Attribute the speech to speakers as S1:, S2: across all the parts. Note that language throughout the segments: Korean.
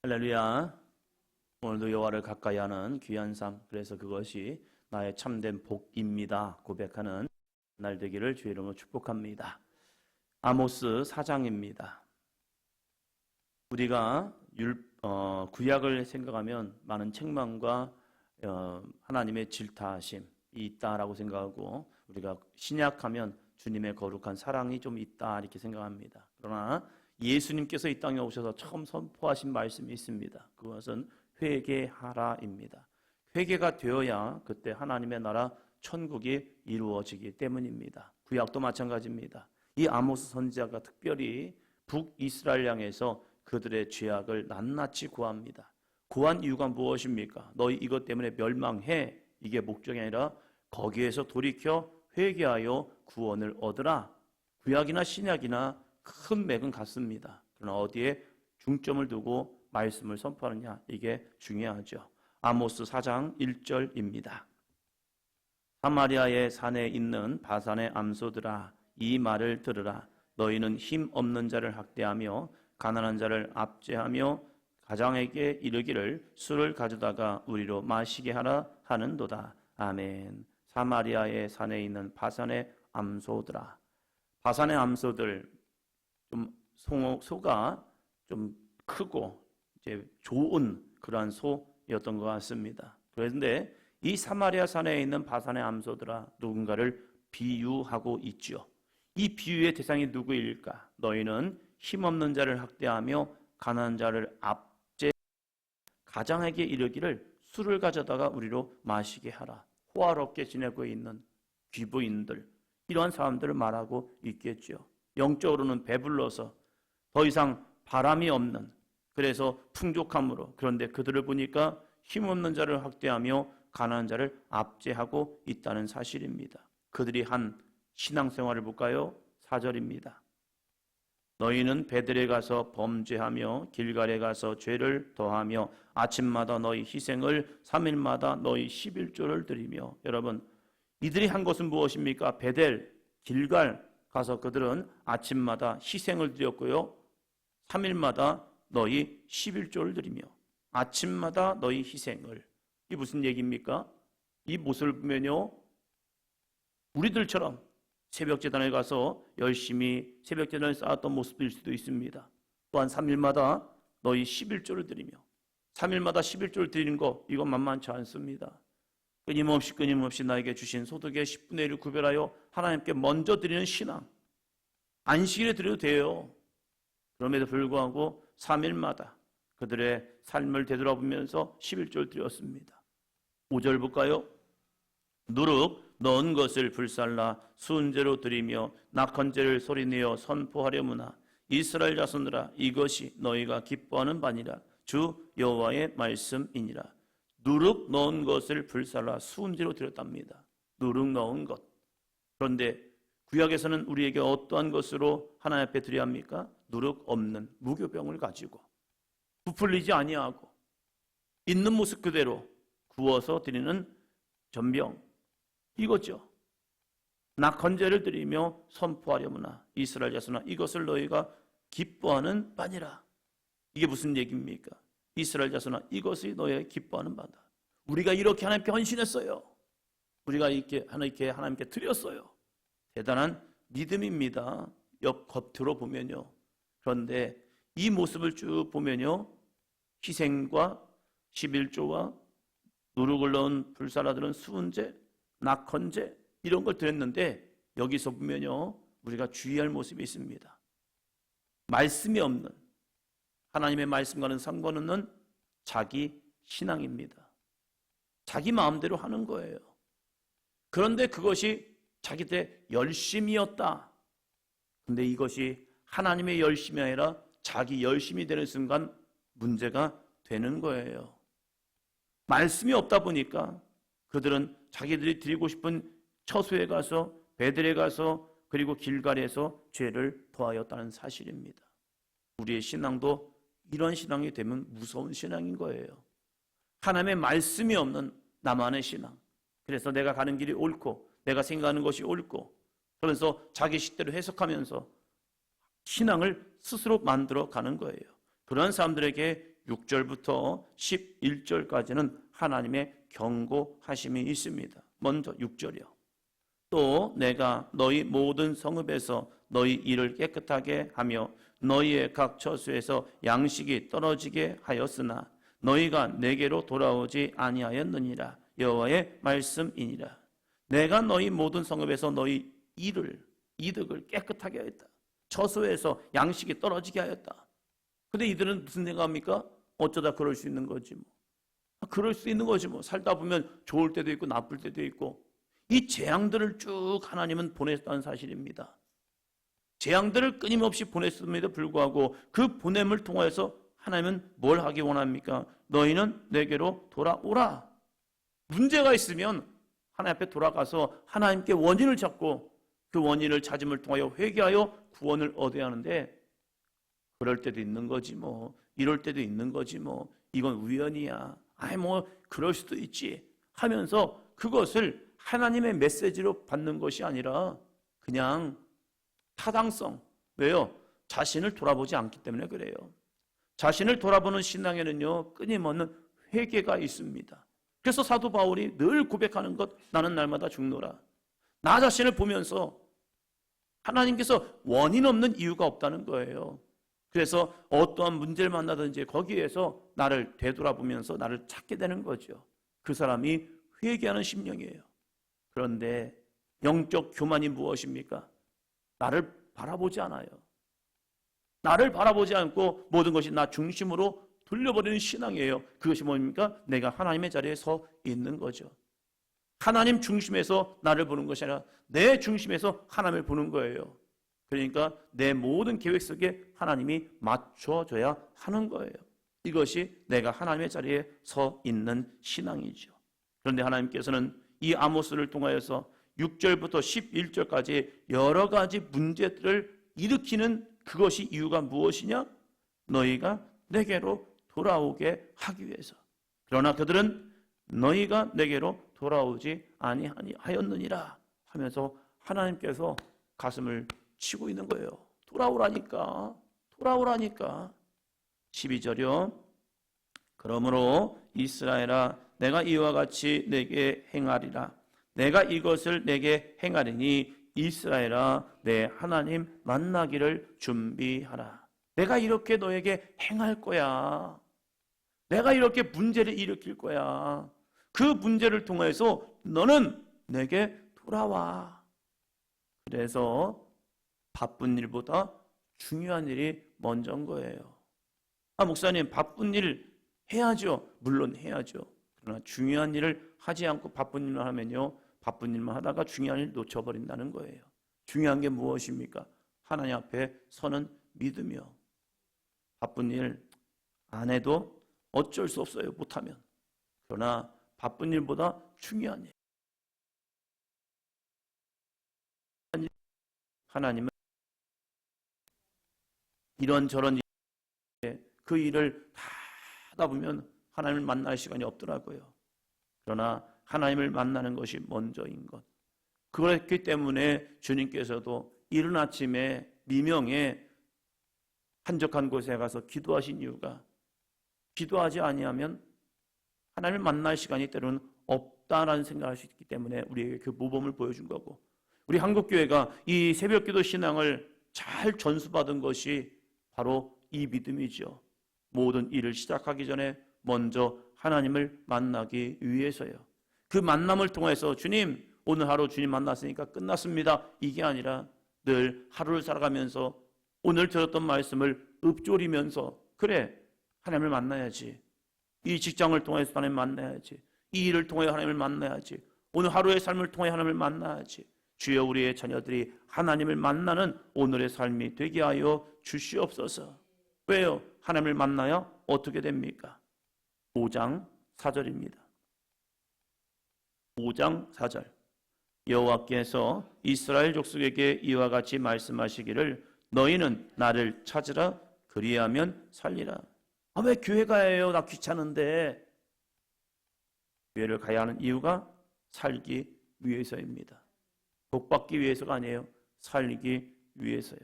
S1: 할렐루야. 오늘도 여호와를 가까이 하는 귀한 삶, 그래서 그것이 나의 참된 복입니다 고백하는 날 되기를 주의 이름으로 축복합니다. 아모스 4장입니다. 우리가 구약을 생각하면 많은 책망과 하나님의 질타하심이 있다라고 생각하고, 우리가 신약하면 주님의 거룩한 사랑이 좀 있다 이렇게 생각합니다. 그러나 예수님께서 이 땅에 오셔서 처음 선포하신 말씀이 있습니다. 그것은 회개하라입니다. 회개가 되어야 그때 하나님의 나라 천국이 이루어지기 때문입니다. 구약도 마찬가지입니다. 이 아모스 선지자가 특별히 북이스라엘 향해서 그들의 죄악을 낱낱이 고합니다. 고한 이유가 무엇입니까? 너희 이것 때문에 멸망해, 이게 목적이 아니라 거기에서 돌이켜 회개하여 구원을 얻으라. 구약이나 신약이나 큰 맥은 같습니다. 그러나 어디에 중점을 두고 말씀을 선포하느냐, 이게 중요하죠. 아모스 4장 1절입니다. 사마리아의 산에 있는 바산의 암소들아, 이 말을 들으라. 너희는 힘 없는 자를 학대하며 가난한 자를 압제하며 가장에게 이르기를 술을 가져다가 우리로 마시게 하라 하는도다. 아멘. 사마리아의 산에 있는 바산의 암소들아. 바산의 암소들, 좀 소가 좀 크고 이제 좋은 그러한 소였던 것 같습니다. 그런데 이 사마리아 산에 있는 바산의 암소들아, 누군가를 비유하고 있죠. 이 비유의 대상이 누구일까? 너희는 힘없는 자를 학대하며 가난한 자를 압제, 가장에게 이르기를 술을 가져다가 우리로 마시게 하라. 호화롭게 지내고 있는 귀부인들, 이러한 사람들을 말하고 있겠죠. 영적으로는 배불러서 더 이상 바람이 없는, 그래서 풍족함으로, 그런데 그들을 보니까 힘없는 자를 학대하며 가난한 자를 압제하고 있다는 사실입니다. 그들이 한 신앙생활을 볼까요? 4절입니다. 너희는 베들에 가서 범죄하며 길갈에 가서 죄를 더하며 아침마다 너희 희생을 3일마다 너희 11조를 드리며. 여러분, 이들이 한 것은 무엇입니까? 베델, 길갈 가서 그들은 아침마다 희생을 드렸고요, 3일마다 너희 11조를 드리며. 아침마다 너희 희생을, 이게 무슨 얘기입니까? 이 모습을 보면요, 우리들처럼 새벽제단에 가서 열심히 새벽제단을 쌓았던 모습일 수도 있습니다. 또한 3일마다 너희 11조를 드리며. 3일마다 11조를 드리는 거, 이건 만만치 않습니다. 끊임없이 나에게 주신 소득의 10분의 1을 구별하여 하나님께 먼저 드리는 신앙, 안식일에 드려도 돼요. 그럼에도 불구하고 3일마다 그들의 삶을 되돌아보면서 11조를 드렸습니다. 5절 볼까요? 누룩 넣은 것을 불살라 순제로 드리며 낙헌제를 소리내어 선포하려무나. 이스라엘 자손들아, 이것이 너희가 기뻐하는 바니라. 주 여호와의 말씀이니라. 누룩 넣은 것을 불살라 순제로 드렸답니다. 누룩 넣은 것. 그런데 구약에서는 우리에게 어떠한 것으로 하나님 앞에 드려야 합니까? 누룩 없는 무교병을 가지고 부풀리지 아니하고 있는 모습 그대로 구워서 드리는 전병, 이거죠. 낙헌제를 드리며 선포하려무나. 이스라엘 자손아, 이것을 너희가 기뻐하는 바니라. 이게 무슨 얘기입니까? 이스라엘 자손아, 이것이 너의 기뻐하는 바다. 우리가 이렇게 하나님께 헌신했어요. 우리가 이렇게 하나님께 드렸어요. 대단한 믿음입니다. 겉으로 보면요. 그런데 이 모습을 쭉 보면요, 희생과 11조와 누룩을 넣은 불살라들은 수은제, 낙헌제, 이런 걸 드렸는데, 여기서 보면요, 우리가 주의할 모습이 있습니다. 말씀이 없는, 하나님의 말씀과는 상관없는 자기 신앙입니다. 자기 마음대로 하는 거예요. 그런데 그것이 자기 때 열심이었다. 근데 이것이 하나님의 열심이 아니라 자기 열심이 되는 순간 문제가 되는 거예요. 말씀이 없다 보니까 그들은 자기들이 드리고 싶은 처소에 가서, 베들에 가서, 그리고 길갈에서 죄를 더하였다는 사실입니다. 우리의 신앙도 이런 신앙이 되면 무서운 신앙인 거예요. 하나님의 말씀이 없는 나만의 신앙. 그래서 내가 가는 길이 옳고 내가 생각하는 것이 옳고, 그러면서 자기 식대로 해석하면서 신앙을 스스로 만들어 가는 거예요. 그런 사람들에게 6절부터 11절까지는 하나님의 경고하심이 있습니다. 먼저 6절이요. 또 내가 너희 모든 성읍에서 너희 일을 깨끗하게 하며 너희의 각 처소에서 양식이 떨어지게 하였으나 너희가 내게로 돌아오지 아니하였느니라. 여호와의 말씀이니라. 내가 너희 모든 성읍에서 너희 이득을 깨끗하게 하였다. 처소에서 양식이 떨어지게 하였다. 근데 이들은 무슨 생각합니까? 어쩌다 그럴 수 있는 거지 뭐. 그럴 수 있는 거지 뭐. 살다 보면 좋을 때도 있고 나쁠 때도 있고. 이 재앙들을 쭉 하나님은 보냈다는 사실입니다. 재앙들을 끊임없이 보냈음에도 불구하고 그 보냄을 통하여서 하나님은 뭘 하기 원합니까? 너희는 내게로 돌아오라. 문제가 있으면 하나님 앞에 돌아가서 하나님께 원인을 찾고 그 원인을 찾음을 통하여 회개하여 구원을 얻어야 하는데, 그럴 때도 있는 거지 뭐, 이럴 때도 있는 거지 뭐, 이건 우연이야, 아이 뭐 그럴 수도 있지 하면서 그것을 하나님의 메시지로 받는 것이 아니라 그냥 타당성. 왜요? 자신을 돌아보지 않기 때문에 그래요. 자신을 돌아보는 신앙에는요, 끊임없는 회개가 있습니다. 그래서 사도 바울이 늘 고백하는 것, 나는 날마다 죽노라. 나 자신을 보면서 하나님께서 원인 없는 이유가 없다는 거예요. 그래서 어떠한 문제를 만나든지 거기에서 나를 되돌아보면서 나를 찾게 되는 거죠. 그 사람이 회개하는 심령이에요. 그런데 영적 교만이 무엇입니까? 나를 바라보지 않아요. 나를 바라보지 않고 모든 것이 나 중심으로 돌려버리는 신앙이에요. 그것이 뭡니까? 내가 하나님의 자리에 서 있는 거죠. 하나님 중심에서 나를 보는 것이 아니라 내 중심에서 하나님을 보는 거예요. 그러니까 내 모든 계획 속에 하나님이 맞춰줘야 하는 거예요. 이것이 내가 하나님의 자리에 서 있는 신앙이죠. 그런데 하나님께서는 이 아모스를 통하여서 6절부터 11절까지 여러 가지 문제들을 일으키는 그것이 이유가 무엇이냐? 너희가 내게로 돌아오게 하기 위해서. 그러나 그들은 너희가 내게로 돌아오지 아니하였느니라 하면서 하나님께서 가슴을 치고 있는 거예요. 돌아오라니까. 12절이요. 그러므로 이스라엘아, 내가 이와 같이 내게 행하리라. 내가 이것을 내게 행하리니 이스라엘아, 내 하나님 만나기를 준비하라. 내가 이렇게 너에게 행할 거야. 내가 이렇게 문제를 일으킬 거야. 그 문제를 통해서 너는 내게 돌아와. 그래서 바쁜 일보다 중요한 일이 먼저인 거예요. 목사님, 바쁜 일 해야죠. 물론 해야죠. 그러나 중요한 일을 하지 않고 바쁜 일만 하면요, 바쁜 일만 하다가 중요한 일 놓쳐버린다는 거예요. 중요한 게 무엇입니까? 하나님 앞에 서는 믿음이요. 바쁜 일 안 해도 어쩔 수 없어요. 못하면. 그러나 바쁜 일보다 중요한 일. 하나님은 이런저런 그 일을 다 하다 보면 하나님을 만날 시간이 없더라고요. 그러나 하나님을 만나는 것이 먼저인 것. 그렇기 때문에 주님께서도 이른 아침에 미명에 한적한 곳에 가서 기도하신 이유가, 기도하지 아니하면 하나님을 만날 시간이 때로는 없다라는 생각을 할 수 있기 때문에 우리에게 그 모범을 보여준 거고, 우리 한국교회가 이 새벽기도 신앙을 잘 전수받은 것이 바로 이 믿음이죠. 모든 일을 시작하기 전에 먼저 하나님을 만나기 위해서요. 그 만남을 통해서 주님, 오늘 하루 주님 만났으니까 끝났습니다, 이게 아니라 늘 하루를 살아가면서 오늘 들었던 말씀을 읊조리면서, 그래, 하나님을 만나야지. 이 직장을 통해서 하나님을 만나야지. 이 일을 통해 하나님을 만나야지. 오늘 하루의 삶을 통해 하나님을 만나야지. 주여, 우리의 자녀들이 하나님을 만나는 오늘의 삶이 되게 하여 주시옵소서. 왜요? 하나님을 만나야 어떻게 됩니까? 5장 4절입니다. 5장 4절. 여호와께서 이스라엘 족속에게 이와 같이 말씀하시기를 너희는 나를 찾으라, 그리하면 살리라. 왜 교회 가야 해요? 나 귀찮은데. 교회를 가야 하는 이유가 살기 위해서입니다. 복받기 위해서가 아니에요. 살기 위해서요.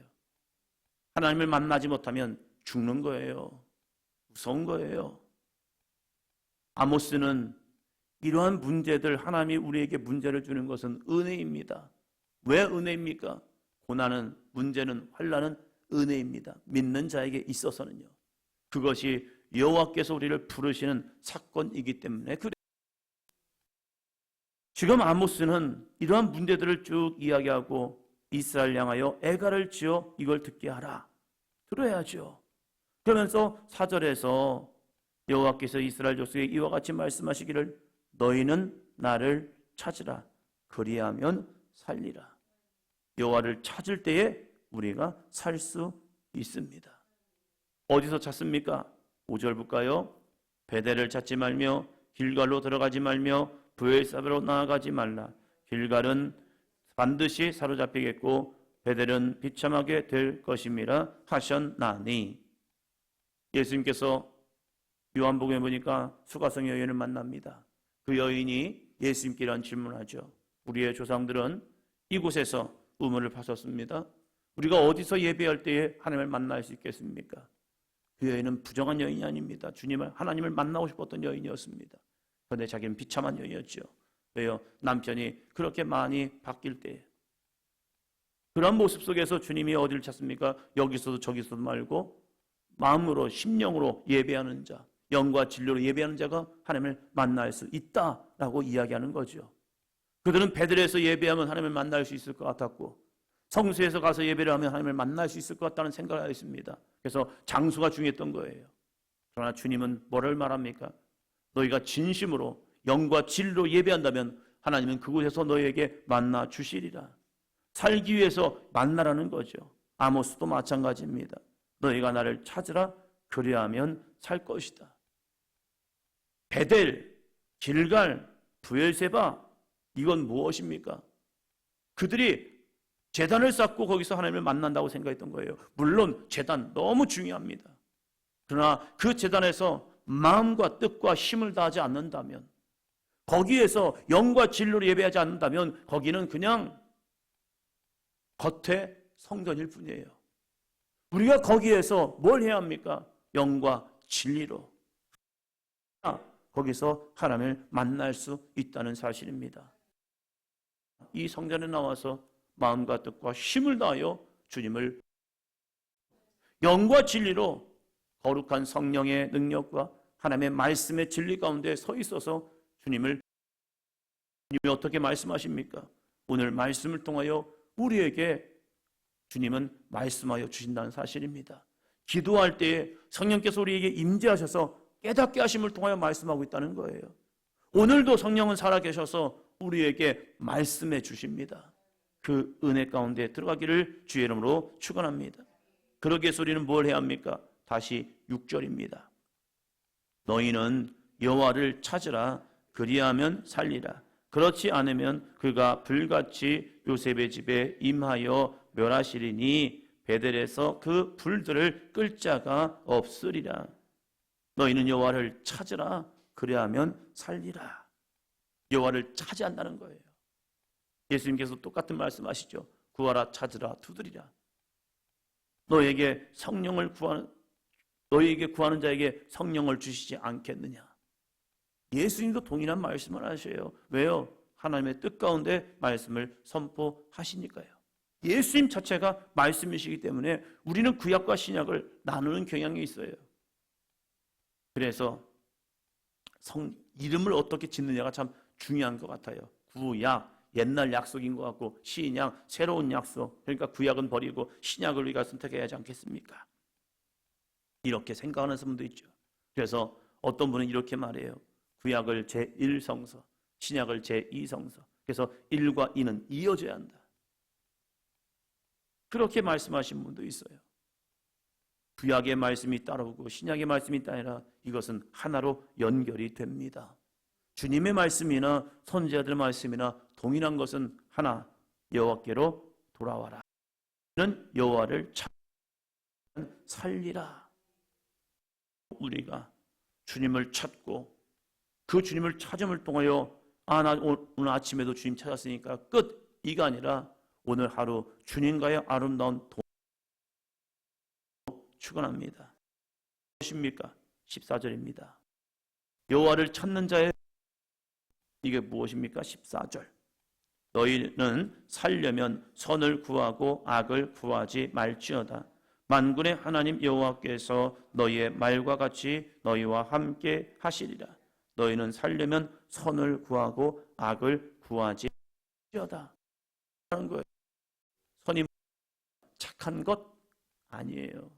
S1: 하나님을 만나지 못하면 죽는 거예요. 무서운 거예요. 아모스는 이러한 문제들, 하나님이 우리에게 문제를 주는 것은 은혜입니다. 왜 은혜입니까? 고난은, 문제는, 환난은 은혜입니다. 믿는 자에게 있어서는요. 그것이 여호와께서 우리를 부르시는 사건이기 때문에 그래요. 지금 아모스는 이러한 문제들을 쭉 이야기하고 이스라엘 향하여 애가를 지어 이걸 듣게 하라. 들어야죠. 그러면서 4절에서 여호와께서 이스라엘 족속에 이와 같이 말씀하시기를 너희는 나를 찾으라. 그리하면 살리라. 여호와를 찾을 때에 우리가 살 수 있습니다. 어디서 찾습니까? 5절 볼까요? 베델을 찾지 말며 길갈로 들어가지 말며 브엘사베로 나아가지 말라. 길갈은 반드시 사로잡히겠고 베델은 비참하게 될 것임이라 하셨나니. 예수님께서 요한복음에 보니까 수가성 여인을 만납니다. 그 여인이 예수님께 이런 질문하죠. 우리의 조상들은 이곳에서 우물을 파셨습니다. 우리가 어디서 예배할 때에 하나님을 만날 수 있겠습니까? 그 여인은 부정한 여인이 아닙니다. 하나님을 만나고 싶었던 여인이었습니다. 그런데 자기는 비참한 여인이었죠. 왜요? 남편이 그렇게 많이 바뀔 때에. 그런 모습 속에서 주님이 어디를 찾습니까? 여기서도 저기서도 말고 마음으로, 심령으로 예배하는 자, 영과 진리로 예배하는 자가 하나님을 만날 수 있다라고 이야기하는 거죠. 그들은 베들에서 예배하면 하나님을 만날 수 있을 것 같았고 성수에서 가서 예배를 하면 하나님을 만날 수 있을 것 같다는 생각을 하였습니다. 그래서 장소가 중요했던 거예요. 그러나 주님은 뭐를 말합니까? 너희가 진심으로 영과 진리로 예배한다면 하나님은 그곳에서 너희에게 만나 주시리라. 살기 위해서 만나라는 거죠. 아모스도 마찬가지입니다. 너희가 나를 찾으라. 그리하면 살 것이다. 베델, 길갈, 브엘세바, 이건 무엇입니까? 그들이 제단을 쌓고 거기서 하나님을 만난다고 생각했던 거예요. 물론 제단 너무 중요합니다. 그러나 그 제단에서 마음과 뜻과 힘을 다하지 않는다면, 거기에서 영과 진리로 예배하지 않는다면 거기는 그냥 겉에 성전일 뿐이에요. 우리가 거기에서 뭘 해야 합니까? 영과 진리로 거기서 하나님을 만날 수 있다는 사실입니다. 이 성전에 나와서 마음과 뜻과 힘을 다하여 주님을 영과 진리로 거룩한 성령의 능력과 하나님의 말씀의 진리 가운데 서 있어서 주님이 어떻게 말씀하십니까? 오늘 말씀을 통하여 우리에게 주님은 말씀하여 주신다는 사실입니다. 기도할 때에 성령께서 우리에게 임재하셔서 깨닫게 하심을 통하여 말씀하고 있다는 거예요. 오늘도 성령은 살아계셔서 우리에게 말씀해 주십니다. 그 은혜 가운데 들어가기를 주의 이름으로 축원합니다. 그러기 위해서 우리는 뭘 해야 합니까? 다시 6절입니다. 너희는 여호와를 찾으라. 그리하면 살리라. 그렇지 않으면 그가 불같이 요셉의 집에 임하여 멸하시리니 베델에서 그 불들을 끌 자가 없으리라. 너희는 여호와를 찾으라. 그리하면 살리라. 여호와를 찾아야 한다는 거예요. 예수님께서 똑같은 말씀하시죠. 구하라, 찾으라, 두드리라. 너에게 구하는 자에게 성령을 주시지 않겠느냐. 예수님도 동일한 말씀을 하셔요. 왜요? 하나님의 뜻 가운데 말씀을 선포하시니까요. 예수님 자체가 말씀이시기 때문에 우리는 구약과 신약을 나누는 경향이 있어요. 그래서 이름을 어떻게 짓느냐가 참 중요한 것 같아요. 구약, 옛날 약속인 것 같고 신약, 새로운 약속. 그러니까 구약은 버리고 신약을 우리가 선택해야 하지 않겠습니까? 이렇게 생각하는 분도 있죠. 그래서 어떤 분은 이렇게 말해요. 구약을 제1성서, 신약을 제2성서. 그래서 1과 2는 이어져야 한다. 그렇게 말씀하신 분도 있어요. 구약의 말씀이 따르고 신약의 말씀이 따라 이것은 하나로 연결이 됩니다. 주님의 말씀이나 선지자들의 말씀이나 동일한 것은 하나, 여호와께로 돌아와라. 는 여호와를 살리라. 우리가 주님을 찾고 그 주님을 찾음을 통하여 나 오늘 아침에도 주님 찾았으니까 끝, 이가 아니라 오늘 하루 주님과의 아름다운 축원합니다. 무엇입니까? 14절입니다. 여호와를 찾는 자의 이게 무엇입니까? 14절. 너희는 살려면 선을 구하고 악을 구하지 말지어다. 만군의 하나님 여호와께서 너희의 말과 같이 너희와 함께 하시리라. 너희는 살려면 선을 구하고 악을 구하지 말지어다. 하는 거예요. 선이 착한 것 아니에요.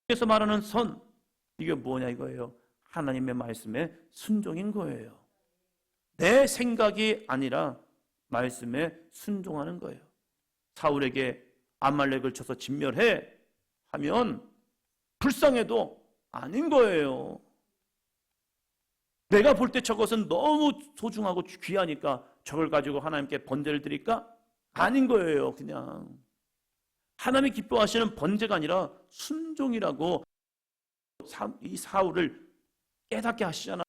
S1: 그래서 말하는 선, 이게 뭐냐 이거예요. 하나님의 말씀에 순종인 거예요. 내 생각이 아니라 말씀에 순종하는 거예요. 사울에게 아말렉을 쳐서 진멸해 하면 불쌍해도 아닌 거예요. 내가 볼 때 저것은 너무 소중하고 귀하니까 저걸 가지고 하나님께 번제를 드릴까? 아닌 거예요. 그냥 하나님이 기뻐하시는 번제가 아니라 순종이라고 이 사울을 깨닫게 하시잖아.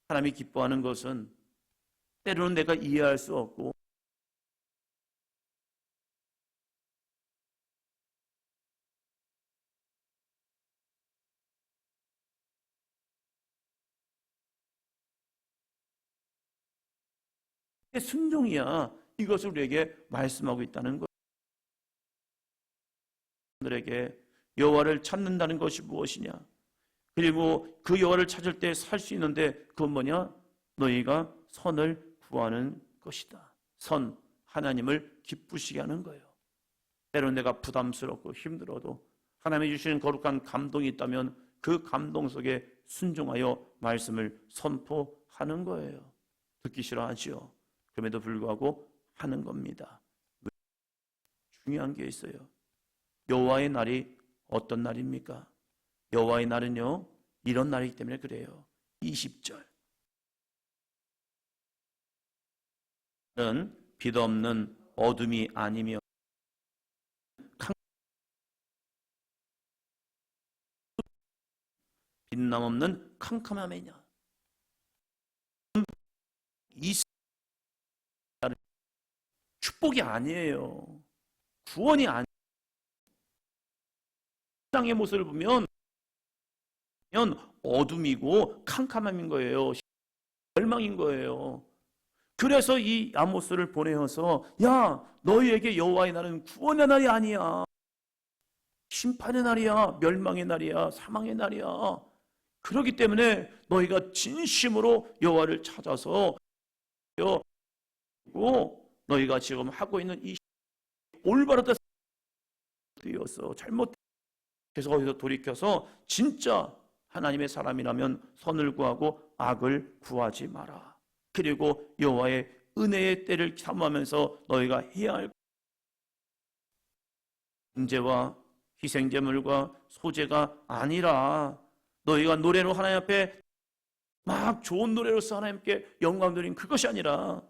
S1: 하나님이 기뻐하는 것은 때로는 내가 이해할 수 없고 순종이야. 이것을 우리에게 말씀하고 있다는 거예요. 들에게 여호와를 찾는다는 것이 무엇이냐? 그리고 그 여호와를 찾을 때 살 수 있는데 그건 뭐냐? 너희가 선을 구하는 것이다. 선, 하나님을 기쁘시게 하는 거예요. 때로는 내가 부담스럽고 힘들어도 하나님이 주시는 거룩한 감동이 있다면 그 감동 속에 순종하여 말씀을 선포하는 거예요. 듣기 싫어하지요. 그럼에도 불구하고 하는 겁니다. 중요한 게 있어요. 여호와의 날이 어떤 날입니까? 여호와의 날은요, 이런 날이기 때문에 그래요. 20절. 는 빛없는 어둠이 아니며 빛남 없는 캄캄함이냐. 이 축복이 아니에요. 구원이 아니에요. 세상의 모습을 보면 어둠이고 캄캄함인 거예요. 멸망인 거예요. 그래서 이 아모스를 보내어서 야, 너희에게 여호와의 날은 구원의 날이 아니야. 심판의 날이야. 멸망의 날이야. 사망의 날이야. 그렇기 때문에 너희가 진심으로 여호와를 찾아서 너희가 지금 하고 있는 이 올바르다 되어서 잘못 그래서 거기서 돌이켜서 진짜 하나님의 사람이라면 선을 구하고 악을 구하지 마라. 그리고 여호와의 은혜의 때를 사모하면서 너희가 해야 할 번제와 희생제물과 소제가 아니라 너희가 노래로 하나님 앞에 막 좋은 노래로서 하나님께 영광 드린 그것이 아니라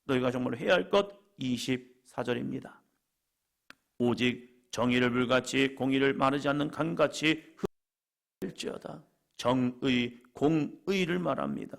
S1: 너희가 정말 해야 할 것 24절입니다. 오직 정의를 물같이 공의를 마르지 않는 강같이 흘릴지어다. 정의, 공의를 말합니다.